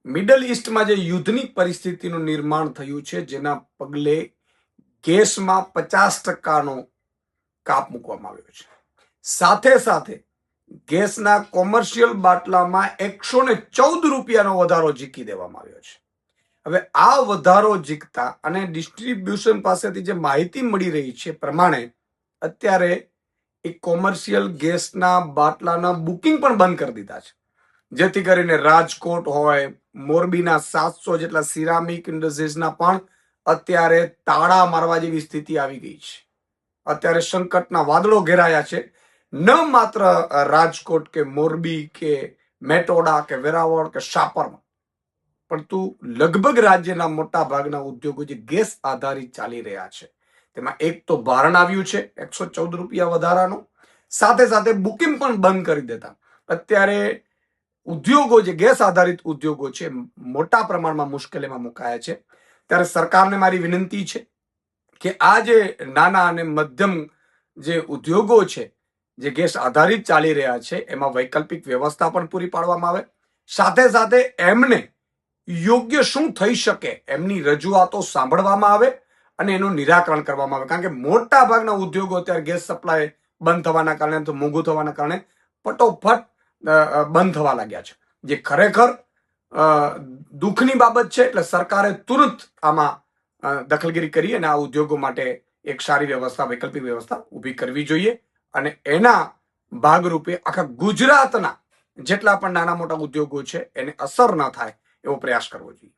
Middle ઈસ્ટમાં જે યુદ્ધની પરિસ્થિતિનું નિર્માણ થયું છે, જેના પગલે ગેસમાં 50%નો કાપ મૂકવામાં આવ્યો છે. સાથે સાથે ગેસના કોમર્શિયલ બાટલામાં 114 રૂપિયાનો વધારો ઝીકી દેવામાં આવ્યો છે. હવે આ વધારો ઝીકતા અને ડિસ્ટ્રીબ્યુશન પાસેથી જે માહિતી મળી રહી છે પ્રમાણે અત્યારે એ કોમર્શિયલ ગેસના બાટલાના બુકિંગ પણ બંધ કરી દીધા છે, જેથી કરીને રાજકોટ હોય, મોરબીના 700 જેટલા સિરામિક ઇન્ડસ્ટ્રીઝના પણ અત્યારે તાળા મારવા જેવી સ્થિતિ આવી ગઈ છે. અત્યારે સંકટના વાદળો ઘેરાયા છે. ન માત્ર રાજકોટ કે મોરબી કે મેટોડા કે વેરાવળ કે શાપરમાં, પરંતુ લગભગ રાજ્યના મોટા ભાગના ઉદ્યોગો જે ગેસ આધારિત ચાલી રહ્યા છે, તેમાં એક તો ભારણ આવ્યું છે 114 રૂપિયા વધારાનો, સાથે સાથે બુકિંગ પણ બંધ કરી દેતા અત્યારે ઉદ્યોગો જે ગેસ આધારિત ઉદ્યોગો છે મોટા પ્રમાણમાં મુશ્કેલીમાં મુકાયા છે. ત્યારે સરકારને મારી વિનંતી છે કે આ જે નાના અને મધ્યમ જે ઉદ્યોગો છે જે ગેસ આધારિત ચાલી રહ્યા છે એમાં વૈકલ્પિક વ્યવસ્થા પણ પૂરી પાડવામાં આવે. સાથે સાથે એમને યોગ્ય શું થઈ શકે એમની રજૂઆતો સાંભળવામાં આવે અને એનું નિરાકરણ કરવામાં આવે. કારણ કે મોટા ભાગના ઉદ્યોગો અત્યારે ગેસ સપ્લાય બંધ થવાના કારણે તો મોંઘું થવાના કારણે ફટોફટ બંધ થવા લાગ્યા છે, જે ખરેખર દુઃખની બાબત છે. એટલે સરકારે તુરંત આમાં દખલગીરી કરી અને આ ઉદ્યોગો માટે એક સારી વ્યવસ્થા, વૈકલ્પિક વ્યવસ્થા ઊભી કરવી જોઈએ અને એના ભાગરૂપે આખા ગુજરાતના જેટલા પણ નાના મોટા ઉદ્યોગો છે એને અસર ન થાય એવો પ્રયાસ કરવો જોઈએ.